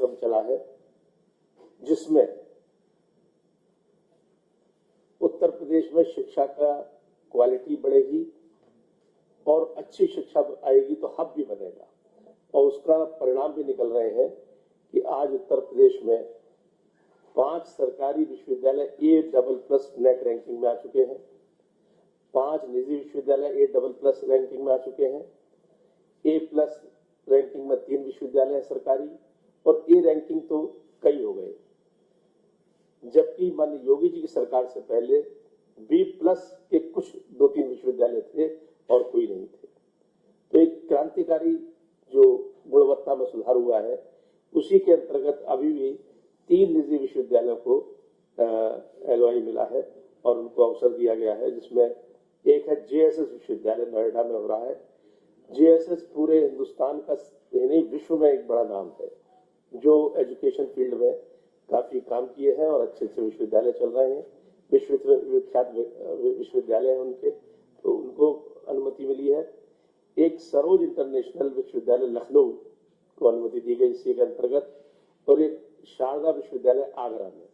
कार्यक्रम चला है जिसमें उत्तर प्रदेश में शिक्षा का क्वालिटी बढ़ेगी और अच्छी शिक्षा आएगी तो हब भी बनेगा और उसका परिणाम भी निकल रहे हैं कि आज उत्तर प्रदेश में 5 सरकारी विश्वविद्यालय A++ नेट रैंकिंग में आ चुके हैं, 5 निजी विश्वविद्यालय A++ रैंकिंग में आ चुके हैं, A+ रैंकिंग में 3 विश्वविद्यालय हैं सरकारी और A रैंकिंग तो कई हो गए, जबकि माननीय योगी जी की सरकार से पहले B+ के कुछ 2-3 विश्वविद्यालय थे और कोई नहीं थे। तो एक क्रांतिकारी जो गुणवत्ता में सुधार हुआ है उसी के अंतर्गत अभी भी 3 निजी विश्वविद्यालयों को LOI मिला है और उनको अवसर दिया गया है, जिसमें एक है JSS विश्वविद्यालय नोएडा में हो रहा है। JSS पूरे हिंदुस्तान का नहीं विश्व में एक बड़ा नाम है जो एजुकेशन फील्ड में काफी काम किए हैं और अच्छे अच्छे विश्वविद्यालय चल रहे हैं, विख्यात विश्वविद्यालय हैं उनके, तो उनको अनुमति मिली है। एक सरोज इंटरनेशनल विश्वविद्यालय लखनऊ को अनुमति दी गई इसी के अंतर्गत और एक शारदा विश्वविद्यालय आगरा में।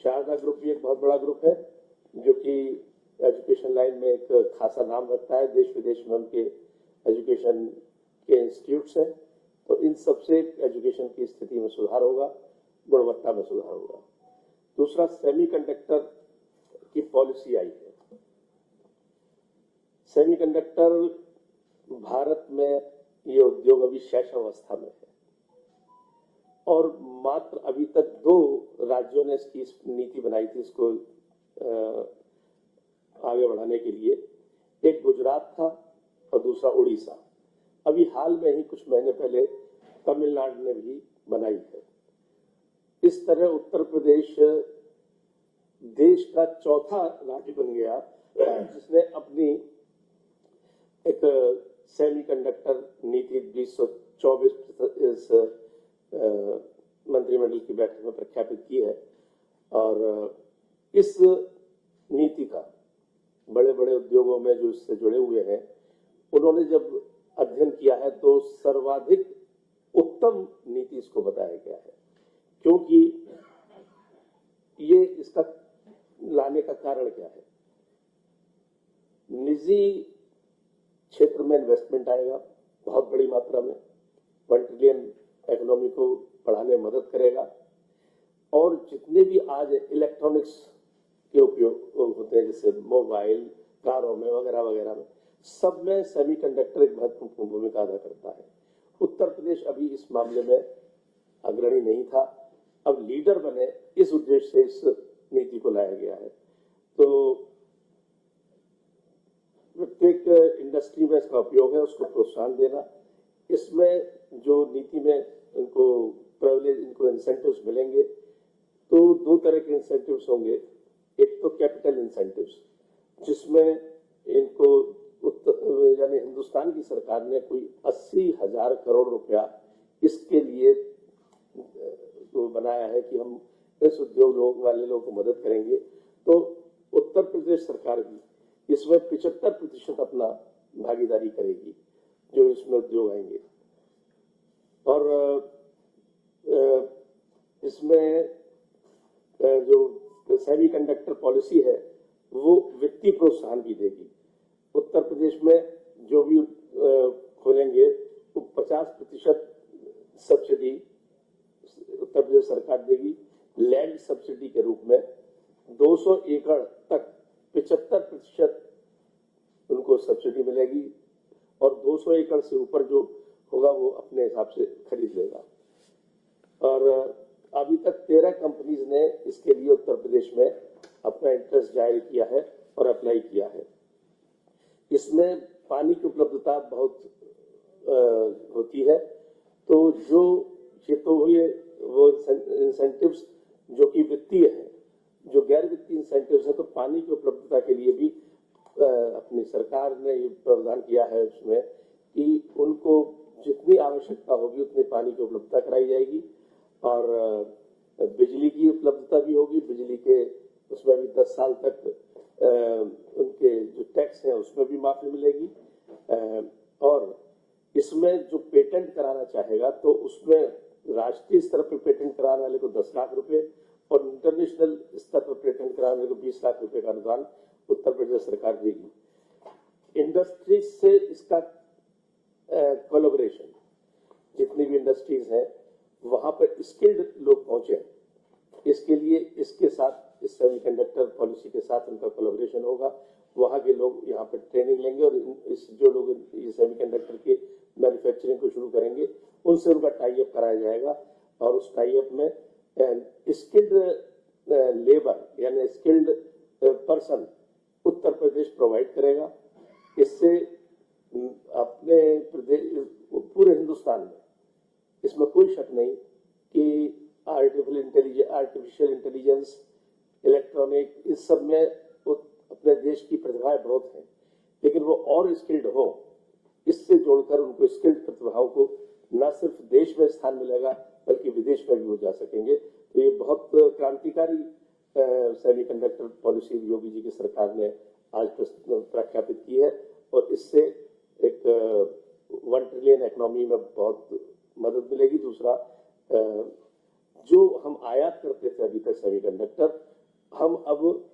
शारदा ग्रुप भी एक बहुत बड़ा ग्रुप है जो कि एजुकेशन लाइन में एक खासा नाम रखता है, देश विदेश में उनके एजुकेशन के इंस्टीट्यूट्स हैं। तो इन सबसे एजुकेशन की स्थिति में सुधार होगा, गुणवत्ता में सुधार होगा। दूसरा, सेमीकंडक्टर की पॉलिसी आई है। सेमीकंडक्टर भारत में ये उद्योग अभी शैशवावस्था में है और मात्र अभी तक 2 राज्यों ने इसकी नीति बनाई थी इसको आगे बढ़ाने के लिए, एक गुजरात था और दूसरा उड़ीसा। अभी हाल में ही कुछ महीने पहले तमिलनाडु ने भी बनाई है। इस तरह उत्तर प्रदेश देश का चौथा राज्य बन गया जिसने अपनी एक सेमीकंडक्टर नीति 2024 मंत्रिमंडल की बैठक में प्रख्यापित की है और इस नीति का बड़े बड़े उद्योगों में जो इससे जुड़े हुए हैं उन्होंने जब अध्ययन किया है तो सर्वाधिक उत्तम नीति इसको बताया गया है, क्योंकि ये इसका लाने का कारण क्या है। निजी क्षेत्र में इन्वेस्टमेंट आएगा बहुत बड़ी मात्रा में, 1 ट्रिलियन इकोनॉमी को बढ़ाने में मदद करेगा और जितने भी आज इलेक्ट्रॉनिक्स के उपयोग होते हैं जैसे मोबाइल, कारों में वगैरह वगैरह में, सब में सेमीकंडक्टर एक महत्वपूर्ण भूमिका अदा करता है। उत्तर प्रदेश अभी इस मामले में अग्रणी नहीं था, अब लीडर बने, इस उद्देश्य से इस नीति को लाया गया है। तो प्रत्येक इंडस्ट्री में इसका उपयोग है, उसको प्रोत्साहन देना। इसमें जो नीति में इनको प्रिविलेज, इनको इंसेंटिव्स मिलेंगे, तो 2 तरह के इंसेंटिव्स होंगे। एक तो कैपिटल इंसेंटिव्स, जिसमें इनको यानी हिंदुस्तान की सरकार ने कोई 80,000 करोड़ रुपया इसके लिए तो बनाया है कि हम इस उद्योग वाले लोगों को मदद करेंगे। तो उत्तर प्रदेश सरकार भी इसमें 75% अपना भागीदारी करेगी जो इसमें उद्योग आएंगे और इसमें जो सेमीकंडक्टर पॉलिसी है वो वित्तीय प्रोत्साहन भी देगी। उत्तर प्रदेश में जो भी खोलेंगे तो 50% सब्सिडी उत्तर प्रदेश सरकार देगी। लैंड सब्सिडी के रूप में 200 एकड़ तक 75% उनको सब्सिडी मिलेगी और 200 एकड़ से ऊपर जो होगा वो अपने हिसाब से खरीद लेगा। और अभी तक 13 कंपनीज ने इसके लिए उत्तर प्रदेश में अपना इंटरेस्ट जाहिर किया है और अप्लाई किया है। इसमें पानी की उपलब्धता बहुत होती है, तो जो ये तो हुए वो इंसेंटिव्स जो कि वित्तीय है, जो गैर वित्तीय इंसेंटिव्स है, तो पानी की उपलब्धता के लिए भी अपनी सरकार ने ये प्रावधान किया है उसमें कि उनको जितनी आवश्यकता होगी उतनी पानी की उपलब्धता कराई जाएगी और बिजली की उपलब्धता भी होगी। बिजली के उसमें भी 10 साल तक उनके जो टैक्स है उसमें भी माफी मिलेगी और इसमें जो पेटेंट कराना चाहेगा तो उसमें राष्ट्रीय स्तर पर पेटेंट कराने वाले को 10 लाख रुपए और इंटरनेशनल स्तर पर पेटेंट कराने वाले को 20 लाख रुपए का अनुदान उत्तर प्रदेश सरकार देगी। इंडस्ट्री से इसका कोलैबोरेशन, जितनी भी इंडस्ट्रीज है वहां पर स्किल्ड लोग पहुंचे, इसके लिए इसके साथ इस सेमीकंडक्टर पॉलिसी के साथ उनका कोलैबोरेशन होगा। वहां के लोग यहाँ पर ट्रेनिंग लेंगे और इस जो लोग ये सेमीकंडक्टर की मैन्युफैक्चरिंग को शुरू करेंगे उनसे उनका टाई अप कराया जाएगा और उस टाई अप में स्किल्ड लेबर यानी skilled person Uttar Pradesh provide करेगा। इससे अपने प्रदेश पूरे हिंदुस्तान में इसमें कोई शक नहीं कि आर्टिफिशियल इंटेलिजेंस, इलेक्ट्रॉनिक, इस सब में अपने देश की प्रतिभाएं बहुत हैं, लेकिन वो और स्किल्ड हो, इससे जोड़कर उनको स्किल्ड प्रतिभाओं को न सिर्फ देश में स्थान मिलेगा बल्कि विदेश में भी वो जा सकेंगे। तो ये बहुत क्रांतिकारी सेमीकंडक्टर पॉलिसी योगी जी की सरकार ने आज प्रख्यापित की है और इससे एक 1 ट्रिलियन इकोनॉमी में बहुत मदद मिलेगी। दूसरा, जो हम आयात करते थे अभी तक सेमीकंडक्टर, हम अब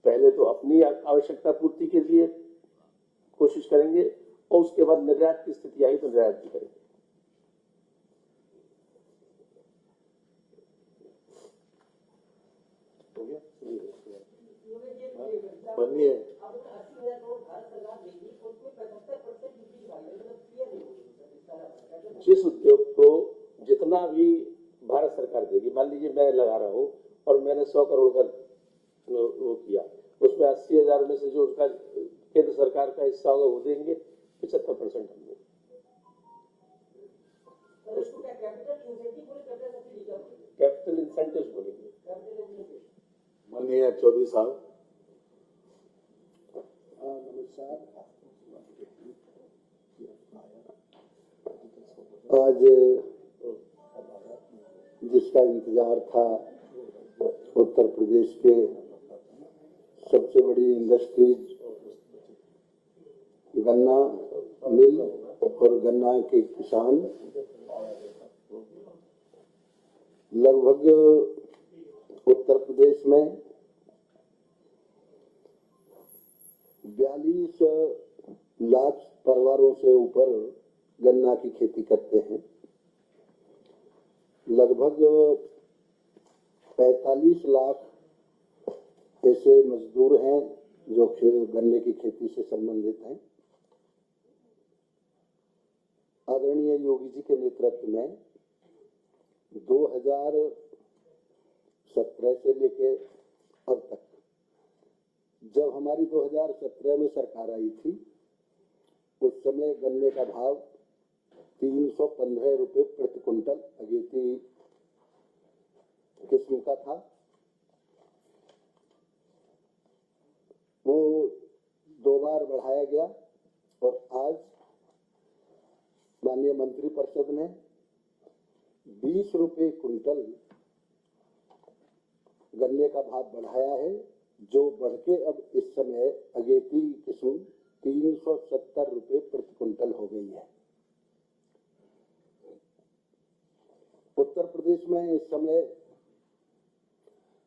पहले तो अपनी आवश्यकता पूर्ति के लिए कोशिश करेंगे और उसके बाद निर्यात की स्थिति आई तो निर्यात भी करेंगे। जिस उद्योग को जितना भी भारत सरकार देगी, मान लीजिए मैं लगा रहा हूं और मैंने 100 करोड़ का वो किया, उसमें 80,000 में से जो उसका केंद्र सरकार का हिस्सा होगा वो देंगे, 75% हम देंगे। कैपिटल इंसेंटिव बोलेंगे। माननीय चौधरी साहब। नमस्कार। आज जिसका इंतजार था, उत्तर प्रदेश के सबसे बड़ी इंडस्ट्रीज गन्ना मिल और गन्ना के किसान लगभग उत्तर प्रदेश में 42 लाख परिवारों से ऊपर गन्ना की खेती करते हैं। लगभग 45 लाख ऐसे मजदूर हैं जो गन्ने की खेती से संबंधित हैं। आदरणीय योगी जी के नेतृत्व में 2017 से लेके अब तक, जब हमारी 2017 में सरकार आई थी उस समय गन्ने का भाव 315 रुपए प्रति क्विंटल अगेती किस्म का था। वो 2 बार बढ़ाया गया और आज माननीय मंत्रिपरिषद ने 20 रुपए क्विंटल गन्ने का भाव बढ़ाया है, जो बढ़ के अब इस समय अगेती किस्म 370 रुपए प्रति क्विंटल हो गई है। उत्तर प्रदेश में इस समय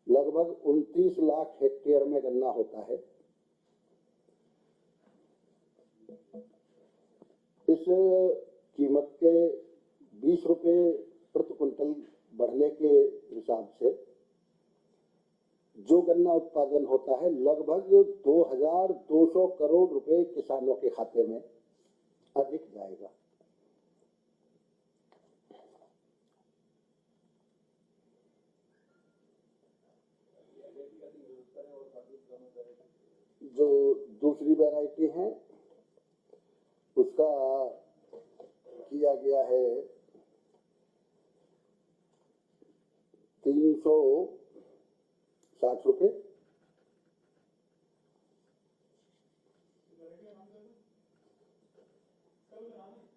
लगभग 29 लाख हेक्टेयर में गन्ना होता है। इस कीमत के 20 रुपए प्रति क्विंटल बढ़ने के हिसाब से जो गन्ना उत्पादन होता है लगभग 2200 करोड़ रुपए किसानों के खाते में अधिक जाएगा। जो दूसरी वैरायटी है उसका किया गया है 360 रुपए।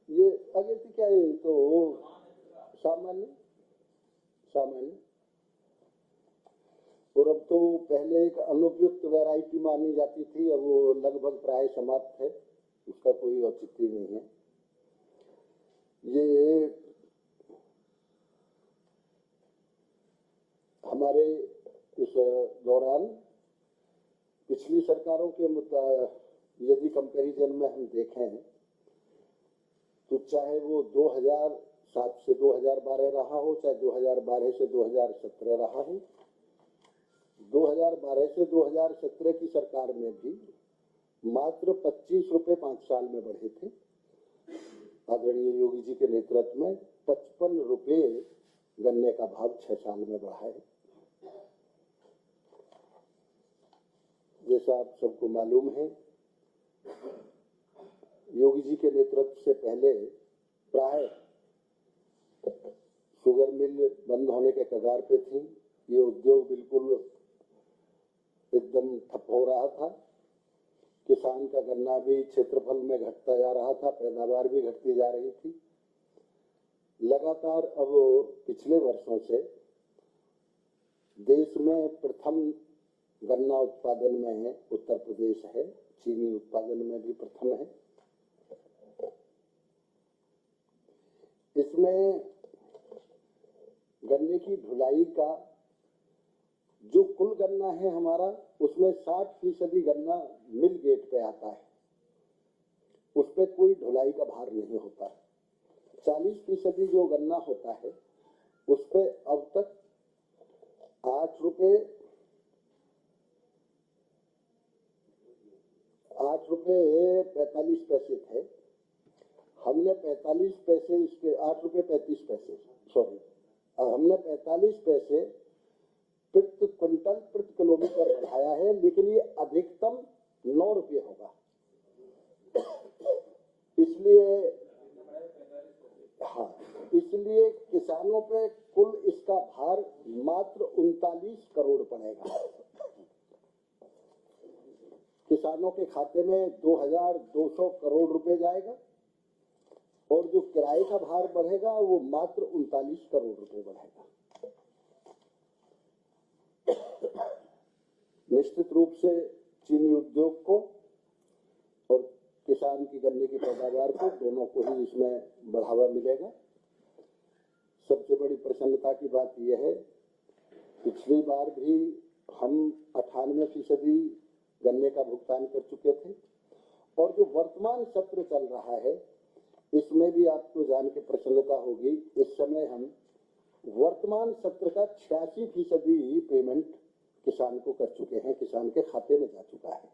ये अगर क्या है तो सामान्य और अब तो पहले एक अनुपयुक्त वैरायटी मानी जाती थी, अब वो लगभग प्राय समाप्त है, उसका कोई औचित्य नहीं है। ये हमारे इस दौरान पिछली सरकारों के यदि कंपैरिजन में हम देखें तो चाहे वो 2007 से 2012 रहा हो, चाहे 2012 से 2017 रहा हो, 2012 से 2017 की सरकार में भी मात्र 25 रुपए 5 साल में बढ़े थे। आदरणीय योगी जी के नेतृत्व में 55 रुपए गन्ने का भाव 6 साल में बढ़ा है। जैसा आप सबको मालूम है, योगी जी के नेतृत्व से पहले प्राय शुगर मिल बंद होने के कगार पे थी। ये उद्योग बिल्कुल एकदम ठप हो रहा था। किसान का गन्ना भी क्षेत्रफल में घटता जा रहा था, पैदावार भी घटती जा रही थी। लगातार अब पिछले वर्षों से देश में प्रथम गन्ना उत्पादन में है उत्तर प्रदेश है, चीनी उत्पादन में भी प्रथम है। इसमें गन्ने की ढुलाई का जो कुल गन्ना है हमारा, उसमें 60% गन्ना मिल गेट पे आता है, उस पर कोई ढुलाई का भार नहीं होता। 40% जो गन्ना होता है उस पे अब तक 8 रुपए 45 पैसे थे। हमने 45 पैसे इसके 8 रुपए 35 पैसे सॉरी हमने 45 पैसे प्रति क्विंटल प्रति किलोमीटर बढ़ाया है, लेकिन ये अधिकतम 9 रुपये होगा। इसलिए किसानों पे कुल इसका भार मात्र 39 करोड़ पड़ेगा। किसानों के खाते में 2200 करोड़ रुपए जाएगा और जो किराए का भार बढ़ेगा वो मात्र 39 करोड़ रुपए बढ़ेगा। निश्चित रूप से चीनी उद्योग को और किसान की गन्ने की पैदावार को, दोनों को ही इसमें बढ़ावा मिलेगा। सबसे बड़ी प्रसन्नता की बात यह है, पिछली बार भी हम 98% गन्ने का भुगतान कर चुके थे और जो वर्तमान सत्र चल रहा है इसमें भी आपको जान के प्रसन्नता होगी। इस समय हम वर्तमान सत्र का 86% पेमेंट किसान को कर चुके हैं, किसान के खाते में जा चुका है।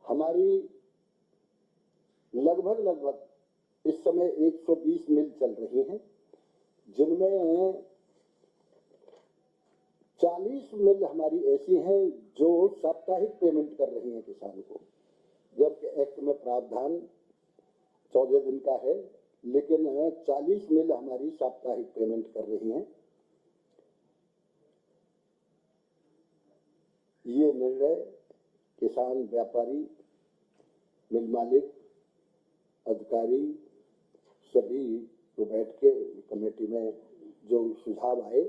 हमारी लगभग इस समय 120 मिल चल रही हैं, जिनमें 40 मिल हमारी ऐसी हैं जो साप्ताहिक पेमेंट कर रही हैं किसान को, जबकि एक्ट में प्रावधान 14 दिन का है, लेकिन 40 मिल हमारी साप्ताहिक पेमेंट कर रही हैं। ये निर्णय किसान, व्यापारी, मिल मालिक, अधिकारी सभी को बैठ के कमेटी में जो सुझाव आए,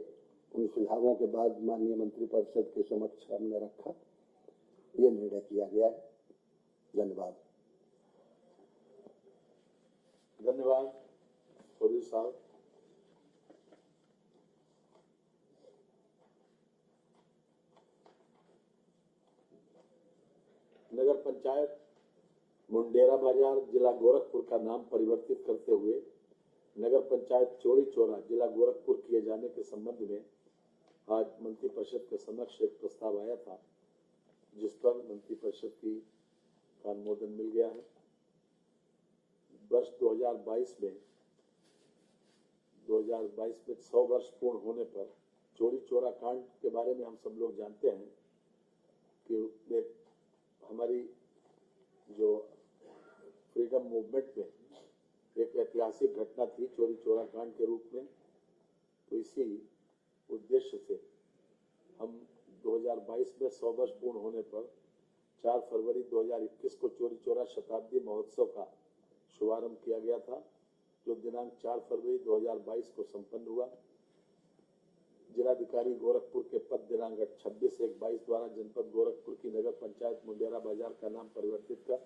उन सुझावों के बाद माननीय मंत्रिपरिषद के समक्ष हमने रखा, ये निर्णय किया गया है। धन्यवाद। धन्यवाद चौधरी साहब। नगर पंचायत मुंडेरा बाजार जिला गोरखपुर का नाम परिवर्तित करते हुए नगर पंचायत चौरी चौरा जिला गोरखपुर किए जाने के संबंध में आज मंत्रिपरिषद के समक्ष एक प्रस्ताव आया था, जिस पर मंत्रिपरिषद का अनुमोदन मिल गया है। वर्ष 2022 में 100 वर्ष पूर्ण होने पर चौरी चौरा कांड के बारे में हम सब लोग जानते हैं कि हमारी जो फ्रीडम मूवमेंट में एक ऐतिहासिक घटना थी चौरी चौरा कांड के रूप में। तो इसी उद्देश्य से हम 2022 में 100 वर्ष पूर्ण होने पर 4 फरवरी 2021 को चौरी चौरा शताब्दी महोत्सव का शुभारंभ किया गया था, जो दिनांक 4 फरवरी 2022 को संपन्न हुआ। जिलाधिकारी गोरखपुर के पद दिनांक 26/1/22 द्वारा जनपद गोरखपुर की नगर पंचायत मुंडेरा बाजार का नाम परिवर्तित कर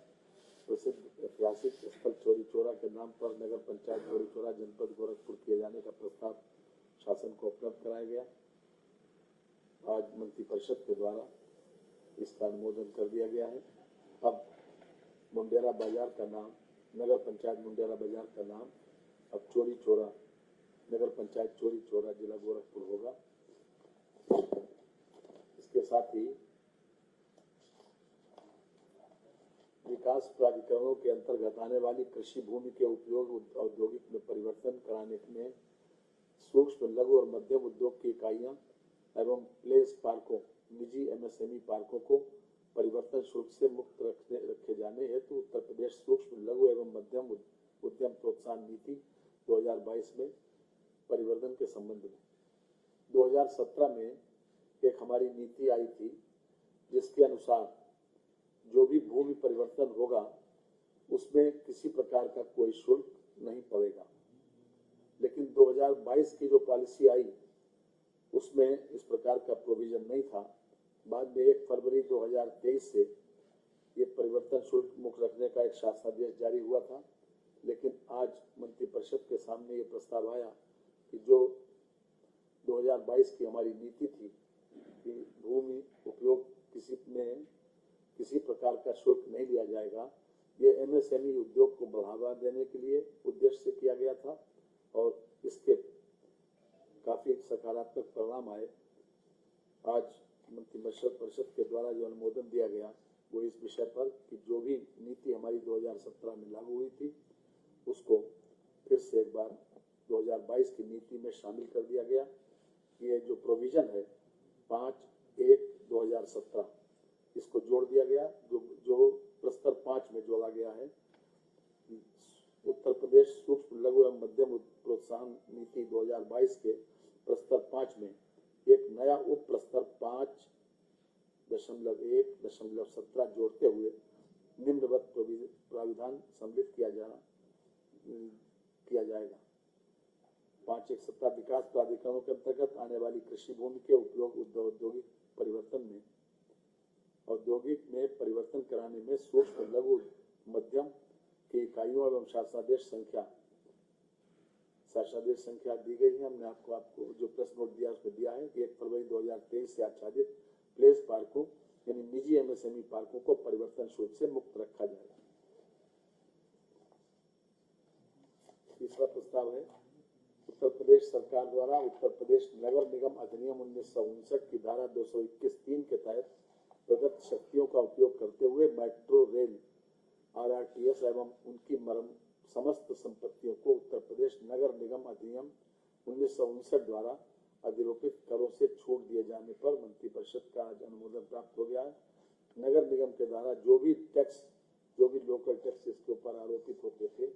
प्रसिद्ध ऐतिहासिक स्थल चौरी चौरा के नाम पर नगर पंचायत चौरी चौरा जनपद गोरखपुर किए जाने का प्रस्ताव शासन को उपलब्ध कराया गया। आज मंत्रिपरिषद के द्वारा इसका अनुमोदन कर दिया गया है। अब मुंडेरा बाजार का नाम, नगर पंचायत मुंडेरा बाजार का नाम अब चोरी चोरा नगर पंचायत चोरी चोरा जिला गोरखपुर होगा। इसके साथ ही विकास प्राधिकरणों के अंतर्गत आने वाली कृषि भूमि के उपयोग औद्योगिक में परिवर्तन कराने में सूक्ष्म लघु और मध्यम उद्योग की इकाइयां एवं प्लेस पार्कों, निजी एमएसएमई पार्कों को परिवर्तन शुल्क से मुक्त रखे जाने हेतु उत्तर प्रदेश सूक्ष्म लघु एवं मध्यम उद्यम प्रोत्साहन नीति 2022 में परिवर्तन के संबंध में 2017 में एक हमारी नीति आई थी, जिसके अनुसार जो भी भूमि परिवर्तन होगा उसमें किसी प्रकार का कोई शुल्क नहीं पड़ेगा। लेकिन 2022 की जो पॉलिसी आई उसमें इस प्रकार का प्रोविजन नहीं था। बाद में 1 फरवरी 2023 से ये परिवर्तन शुल्क मुक्त रखने का एक शासनादेश जारी हुआ था। लेकिन आज मंत्रिपरिषद के सामने ये प्रस्ताव आया कि जो 2022 की हमारी नीति थी कि भूमि उपयोग किसी प्रकार का शुल्क नहीं लिया जाएगा, ये एमएसएमई उद्योग को बढ़ावा देने के लिए उद्देश्य से किया गया था और इसके काफी सकारात्मक परिणाम आए। आज मंत्रिपरिषद के द्वारा जो अनुमोदन दिया गया वो इस विषय पर कि जो भी नीति हमारी 2017 में लागू हुई थी उसको फिर से एक बार 2022 की नीति में शामिल कर दिया गया। ये जो प्रोविजन है 5/1/2017 इसको जोड़ दिया गया, जो प्रस्तर 5 में जोड़ा गया है। उत्तर प्रदेश सूक्ष्म लघु एवं मध्यम प्रोत्साहन नीति 2022 के प्रस्तर 5 में एक नया उप प्रस्तर 5.1.17 जोड़ते हुए निम्नवत प्राविधान सम्मिलित किया जाएगा। 5.1.17 विकास प्राधिकरणों के अंतर्गत आने वाली कृषि भूमि के उपयोग औद्योगिक में परिवर्तन कराने में सूक्ष्म लघु मध्यम की इकाइयों एवं शासनादेश संख्या दी गई है। हमने आपको जो प्रेस नोट दिया उसमें दिया है कि 1 फरवरी 2023 से आच्छादित प्लेस पार्कों यानी निजी एमएसएमई पार्कों को परिवर्तन शुल्क से मुक्त रखा जाएगा। तीसरा प्रस्ताव है उत्तर प्रदेश सरकार द्वारा उत्तर प्रदेश नगर निगम अधिनियम 1959 की धारा 221(3) के तहत प्रदत्त शक्तियों का उपयोग करते हुए मेट्रो रेल आरआरटीएस एवं उनकी समस्त संपत्तियों को उत्तर प्रदेश नगर निगम अधिनियम 1959 द्वारा अधिरोपित करों से छूट दिए जाने पर मंत्रिपरिषद का आज अनुमोदन प्राप्त हो गया है। नगर निगम के द्वारा जो भी लोकल टैक्स इसके ऊपर आरोपित होते थे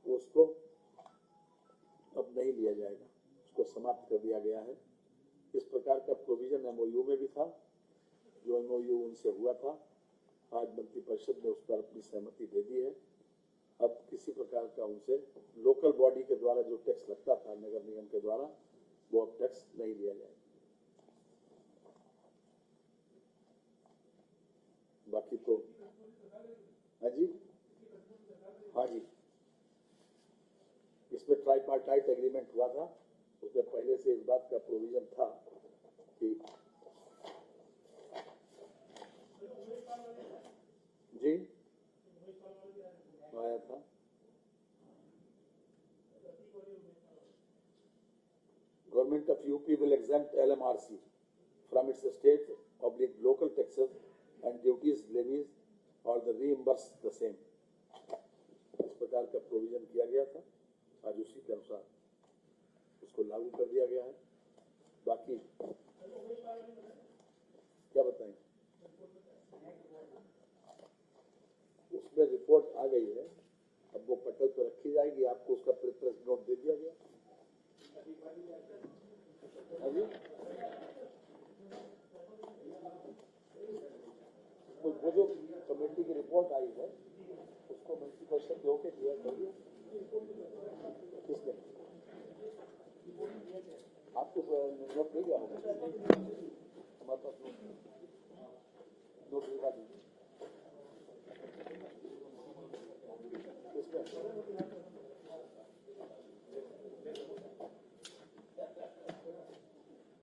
उसको अब नहीं लिया जाएगा, उसको समाप्त कर दिया गया है। इस प्रकार का प्रोविजन एमओयू में भी था, जो एमओयू उनसे हुआ था। आज मंत्रिपरिषद ने उस पर अपनी सहमति दे दी है। अब किसी प्रकार का उनसे लोकल बॉडी के द्वारा जो टैक्स लगता था नगर निगम के द्वारा वो अब टैक्स नहीं लिया जाएगा। बाकी तो हाँ जी, इसमें ट्राइपार्टाइट एग्रीमेंट हुआ था, उसमें पहले से इस बात का प्रोविजन था कि जी आया था। Government of UP will exempt LMRC from its state/local taxes and duties, levies or the reimburse the same। इस प्रकार का प्रोविजन किया गया था, आज उसी के अनुसार उसको लागू कर दिया गया है। बाकी क्या बताएं, उसमें रिपोर्ट आ गई है, अब वो पटल पर रखी जाएगी, आपको उसका प्रेस नोट दे दिया गया। अभी वो जो कमेटी की रिपोर्ट आई है उसको मंत्रिपरिषद होकर क्लियर कर दिया। किसने आपको नोट दे गया होगा? हमारे पास नोट दिखा दीजिए। किसने